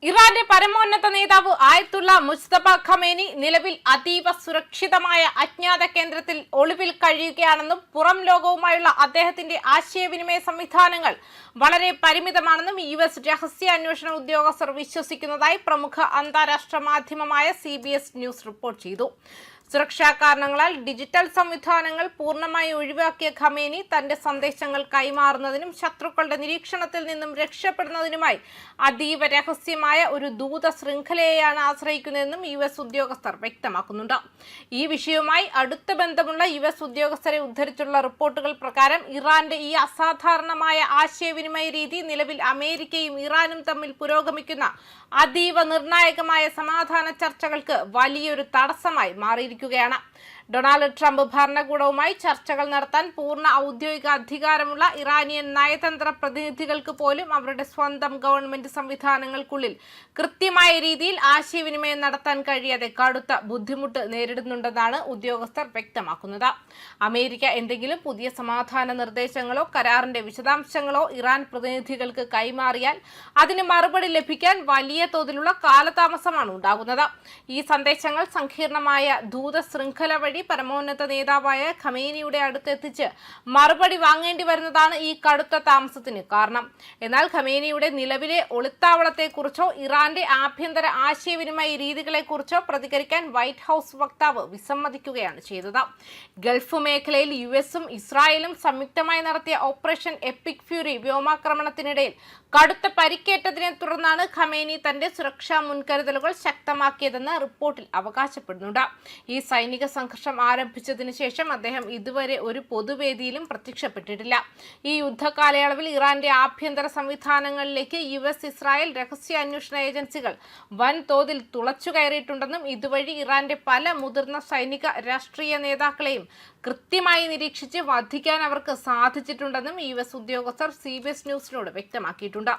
ഇറാന്റെ പരമോന്നത നേതാവ് ആയത്തുള്ള മുസ്തഫ ഖമേനി നിലവിൽ അതീവ സുരക്ഷിതമായ അജ്ഞാത കേന്ദ്രത്തിൽ ഒളിവിൽ കഴിയുകയാണെന്നും പുറം ലോകവുമായുള്ള അദ്ദേഹത്തിന്റെ ആശയവിനിമയ സംവിധാനങ്ങൾ വളരെ പരിമിതമാണെന്നും US രഹസ്യാന്വേഷണ ഉദ്യോഗസ്ഥർ വിശ്വസിക്കുന്നതായി പ്രമുഖ അന്താരാഷ്ട്ര മാധ്യമമായ CBS ന്യൂസ് റിപ്പോർട്ട് ചെയ്തു. സുരക്ഷാ കാരണങ്ങളാൽ ഡിജിറ്റൽ സംവിധാനങ്ങൾ പൂർണ്ണമായി ഒഴിവാക്കിയ ഖമേനി തന്റെ സന്ദേശങ്ങൾ കൈമാറുന്നതിനും ശത്രുക്കളുടെ നിരീക്ഷണത്തിൽ നിന്നും രക്ഷപ്പെടുന്നതിനുമായി അതീവ രഹസ്യമായ ഒരു ദൂത ശൃംഖലയെയാണ് ആശ്രയിക്കുന്നതെന്നും US ഉദ്യോഗസ്ഥർ വ്യക്തമാക്കുന്നുണ്ട്. ഈ വിഷയവുമായി അടുത്ത ബന്ധമുള്ള US ഉദ്യോഗസ്ഥരെ ഉദ്ധരിച്ചുള്ള റിപ്പോർട്ടുകൾ പ്രകാരം ഇറാന്റെ ഈ അസാധാരണമായ ആശയവിനിമയ രീതി നിലവിൽ അമേരിക്കയും ഇറാനും തമ്മിൽ പുരോഗമിക്കുന്ന അതീവ നിർണായകമായ സമാധാന ചർച്ചകൾക്ക് വലിയൊരു തടസ്സമായി മാറിയിരിക്കുകയാണ്. ഡൊണാൾഡ് ട്രംപ് ഭരണകൂടവുമായി ചർച്ചകൾ നടത്താൻ പൂർണ്ണ ഔദ്യോഗിക അധികാരമുള്ള ഇറാനിയൻ നയതന്ത്ര പ്രതിനിധികൾക്ക് പോലും അവരുടെ സ്വന്തം ഗവൺമെന്റ് സംവിധാനങ്ങൾക്കുള്ളിൽ കൃത്യമായ രീതിയിൽ ആശയവിനിമയം നടത്താൻ കഴിയാതെ കടുത്ത ബുദ്ധിമുട്ട് നേരിടുന്നുണ്ടെന്നാണ് ഉദ്യോഗസ്ഥർ വ്യക്തമാക്കുന്നത്. അമേരിക്ക എന്തെങ്കിലും പുതിയ സമാധാന നിർദ്ദേശങ്ങളോ കരാറിന്റെ വിശദാംശങ്ങളോ ഇറാൻ പ്രതിനിധികൾക്ക് കൈമാറിയാൽ അതിന് മറുപടി ലഭിക്കാൻ വലിയ തോതിലുള്ള കാലതാമസമാണ് ഉണ്ടാകുന്നത്. ഈ സന്ദേശങ്ങൾ സങ്കീർണമായ ദൂത ശൃംഖല വഴി പരമോന്നത നേതാവായ ഖമേനിയുടെ അടുത്തെത്തിച്ച് മറുപടി വാങ്ങേണ്ടി വരുന്നതാണ് ഈ കടുത്ത താമസത്തിന് കാരണം. എന്നാൽ ഖമേനിയുടെ നിലവിലെ ഒളിത്താവളത്തെക്കുറിച്ചോ ഇറാന്റെ ആഭ്യന്തര ആശയവിനിമയ രീതികളെക്കുറിച്ചോ പ്രതികരിക്കാൻ വൈറ്റ് ഹൌസ് വക്താവ് വിസമ്മതിക്കുകയാണ് ചെയ്തത്. ഗൾഫ് മേഖലയിൽ US-ഉം ഇസ്രായേലും സംയുക്തമായി നടത്തിയ ഓപ്പറേഷൻ എപ്പിക് ഫ്യൂരി വ്യോമാക്രമണത്തിനിടയിൽ കടുത്ത പരിക്കേറ്റതിനെ തുടർന്നാണ് ഖമേനി തന്റെ സുരക്ഷാ മുൻകരുതലുകൾ ശക്തമാക്കിയതെന്ന് റിപ്പോർട്ടിൽ അവകാശപ്പെടുന്നുണ്ട്. ഈ സൈനിക സംഘർഷം ആരംഭിച്ചതിന് ശേഷം അദ്ദേഹം ഇതുവരെ ഒരു പൊതുവേദിയിലും പ്രത്യക്ഷപ്പെട്ടിട്ടില്ല. ഈ യുദ്ധകാലയളവിൽ ഇറാന്റെ ആഭ്യന്തര സംവിധാനങ്ങളിലേക്ക് US ഇസ്രായേൽ രഹസ്യാന്വേഷണ ഏജൻസികൾ വൻതോതിൽ തുളച്ചുകയറിയിട്ടുണ്ടെന്നും ഇതുവഴി ഇറാന്റെ പല മുതിർന്ന സൈനിക രാഷ്ട്രീയ നേതാക്കളെയും കൃത്യമായി നിരീക്ഷിച്ച് വധിക്കാൻ അവർക്ക് സാധിച്ചിട്ടുണ്ടെന്നും US ഉദ്യോഗസ്ഥർ CBS ന്യൂസിനോട് വ്യക്തമാക്കിയിട്ടുണ്ട്.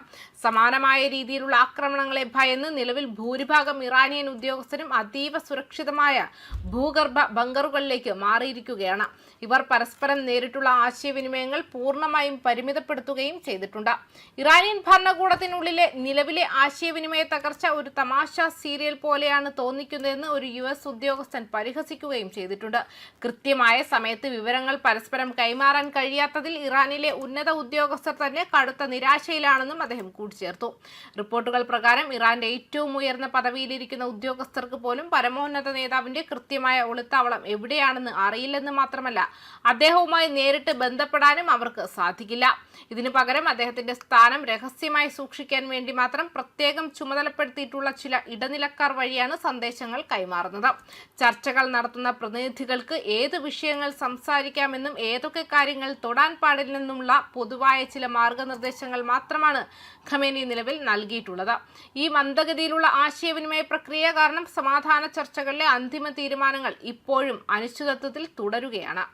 സമാനമായ രീതിയിലുള്ള ആക്രമണങ്ങളെ ഭയന്ന് നിലവിൽ ഭൂരിഭാഗം ഇറാനിയൻ ഉദ്യോഗസ്ഥരും അതീവ സുരക്ഷിതമായ ഭൂഗർഭ ബങ്കറുകളിലേക്ക് മാറിയിരിക്കുകയാണ്. ഇവർ പരസ്പരം നേരിട്ടുള്ള ആശയവിനിമയങ്ങൾ പൂർണ്ണമായും പരിമിതപ്പെടുത്തുകയും ചെയ്തിട്ടുണ്ട്. ഇറാനിയൻ ഭരണകൂടത്തിനുള്ളിലെ നിലവിലെ ആശയവിനിമയ തകർച്ച ഒരു തമാശ സീരിയൽ പോലെയാണ് തോന്നിക്കുന്നതെന്ന് ഒരു US ഉദ്യോഗസ്ഥൻ പരിഹസിക്കുകയും ചെയ്തിട്ടുണ്ട്. കൃത്യമായ സമയത്ത് വിവരങ്ങൾ പരസ്പരം കൈമാറാൻ കഴിയാത്തതിൽ ഇറാനിലെ ഉന്നത ഉദ്യോഗസ്ഥർ തന്നെ കടുത്ത നിരാശയിലാണെന്നും അദ്ദേഹം കൂട്ടിച്ചേർത്തു. റിപ്പോർട്ടുകൾ പ്രകാരം ഇറാന്റെ ഏറ്റവും ഉയർന്ന പദവിയിലിരിക്കുന്ന ഉദ്യോഗസ്ഥർക്ക് പോലും പരമോന്നത നേതാവിന്റെ കൃത്യമായ ഒളിത്താവളം എവിടെയാണെന്ന് അറിയില്ലെന്ന് മാത്രമല്ല അദ്ദേഹവുമായി നേരിട്ട് ബന്ധപ്പെടാനും അവർക്ക് സാധിക്കില്ല. ഇതിനു പകരം അദ്ദേഹത്തിന്റെ സ്ഥാനം രഹസ്യമായി സൂക്ഷിക്കാൻ വേണ്ടി മാത്രം പ്രത്യേകം ചുമതലപ്പെടുത്തിയിട്ടുള്ള ചില ഇടനിലക്കാർ വഴിയാണ് സന്ദേശങ്ങൾ കൈമാറുന്നത്. ചർച്ചകൾ നടത്തുന്ന പ്രതിനിധികൾക്ക് ഏത് വിഷയങ്ങൾ സംസാരിക്കാമെന്നും ഏതൊക്കെ കാര്യങ്ങൾ തൊടാൻ പാടില്ലെന്നുമുള്ള പൊതുവായ ചില മാർഗനിർദ്ദേശങ്ങൾ മാത്രമാണ് ഖമേനി നിലവിൽ നൽകിയിട്ടുള്ളത്. ഈ മന്ദഗതിയിലുള്ള ആശയവിനിമയ പ്രക്രിയ കാരണം സമാധാന ചർച്ചകളിലെ അന്തിമ തീരുമാനങ്ങൾ ഇപ്പോഴും അനിശ്ചിതത്വത്തിൽ തുടരുകയാണ്.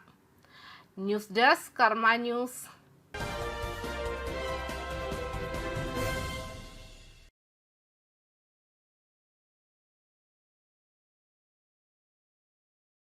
ന്യൂസ് ഡെസ്ക് കർമ്മ ന്യൂസ്.